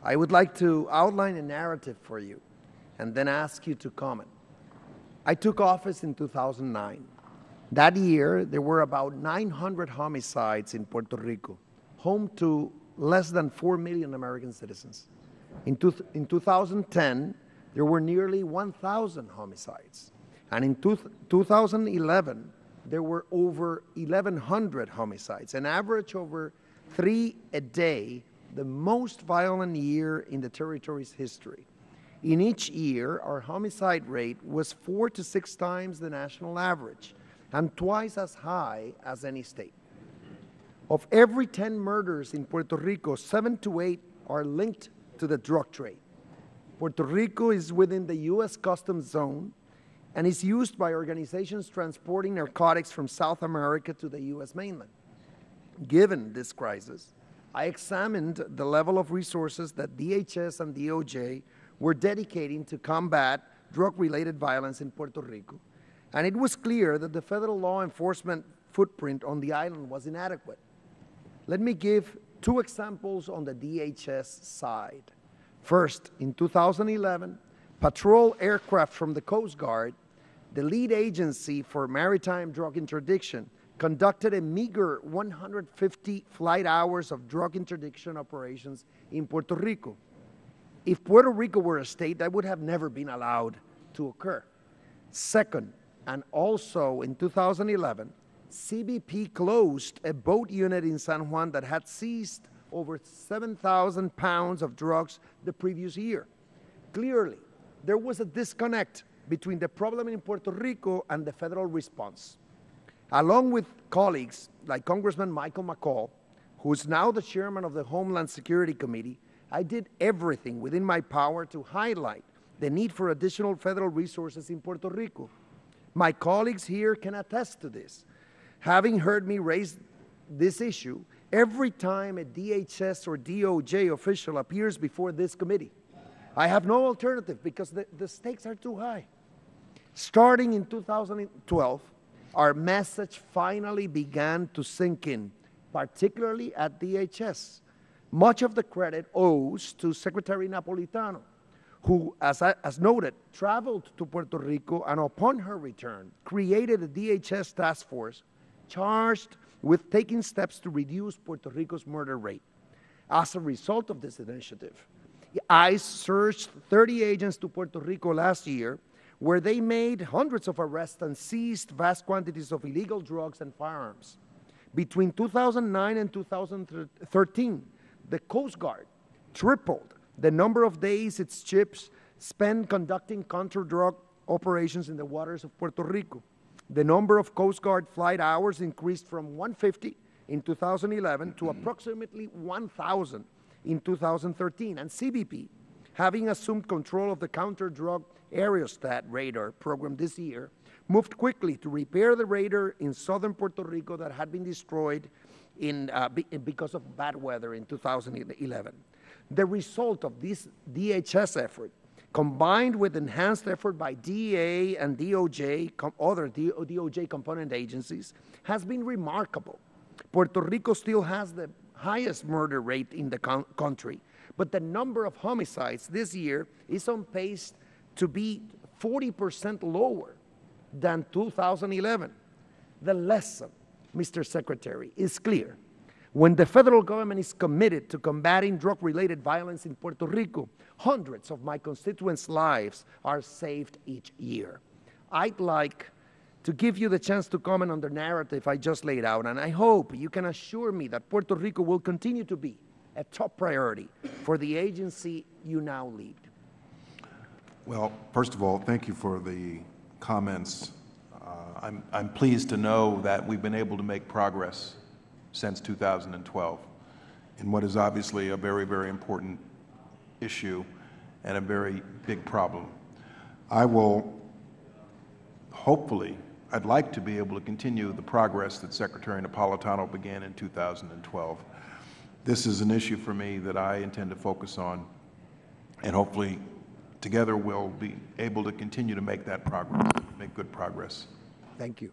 I would like to outline a narrative for you and then ask you to comment. I took office in 2009. That year, there were about 900 homicides in Puerto Rico, home to less than 4 million American citizens. In 2010, there were nearly 1,000 homicides. And in 2011, there were over 1,100 homicides, an average over 3 a day, the most violent year in the territory's history. In each year, our homicide rate was 4 to 6 times the national average and twice as high as any state. Of every 10 murders in Puerto Rico, 7 to 8 are linked to the drug trade. Puerto Rico is within the U.S. Customs Zone and is used by organizations transporting narcotics from South America to the U.S. mainland. Given this crisis, I examined the level of resources that DHS and DOJ were dedicating to combat drug-related violence in Puerto Rico, and it was clear that the federal law enforcement footprint on the island was inadequate. Let me give 2 examples on the DHS side. First, in 2011, patrol aircraft from the Coast Guard, the lead agency for maritime drug interdiction, conducted a meager 150 flight hours of drug interdiction operations in Puerto Rico. If Puerto Rico were a state, that would have never been allowed to occur. Second, and also in 2011, CBP closed a boat unit in San Juan that had seized over 7,000 pounds of drugs the previous year. Clearly, there was a disconnect between the problem in Puerto Rico and the federal response. Along with colleagues like Congressman Michael McCall, who is now the chairman of the Homeland Security Committee, I did everything within my power to highlight the need for additional federal resources in Puerto Rico. My colleagues here can attest to this. Having heard me raise this issue every time a DHS or DOJ official appears before this committee, I have no alternative because the stakes are too high. Starting in 2012, our message finally began to sink in, particularly at DHS. Much of the credit owes to Secretary Napolitano, who, as noted, traveled to Puerto Rico and upon her return, created a DHS task force charged with taking steps to reduce Puerto Rico's murder rate. As a result of this initiative, ICE surged 30 agents to Puerto Rico last year, where they made hundreds of arrests and seized vast quantities of illegal drugs and firearms. Between 2009 and 2013, the Coast Guard tripled the number of days its ships spent conducting counter-drug operations in the waters of Puerto Rico. The number of Coast Guard flight hours increased from 150 in 2011 to approximately 1,000 in 2013, and CBP, having assumed control of the counter-drug aerostat radar program this year, moved quickly to repair the radar in southern Puerto Rico that had been destroyed because of bad weather in 2011. The result of this DHS effort, combined with enhanced effort by DEA and DOJ, other DOJ component agencies, has been remarkable. Puerto Rico still has the highest murder rate in the country, but the number of homicides this year is on pace to be 40% lower than 2011. The lesson, Mr. Secretary, is clear. When the federal government is committed to combating drug-related violence in Puerto Rico, hundreds of my constituents' lives are saved each year. I'd like to give you the chance to comment on the narrative I just laid out, and I hope you can assure me that Puerto Rico will continue to be a top priority for the agency you now lead. Well, first of all, thank you for the comments. I'm pleased to know that we've been able to make progress since 2012 in what is obviously a very, very important issue and a very big problem. I will hopefully, I'd like to be able to continue the progress that Secretary Napolitano began in 2012. This is an issue for me that I intend to focus on, and hopefully together we'll be able to continue to make that progress, make good progress. Thank you.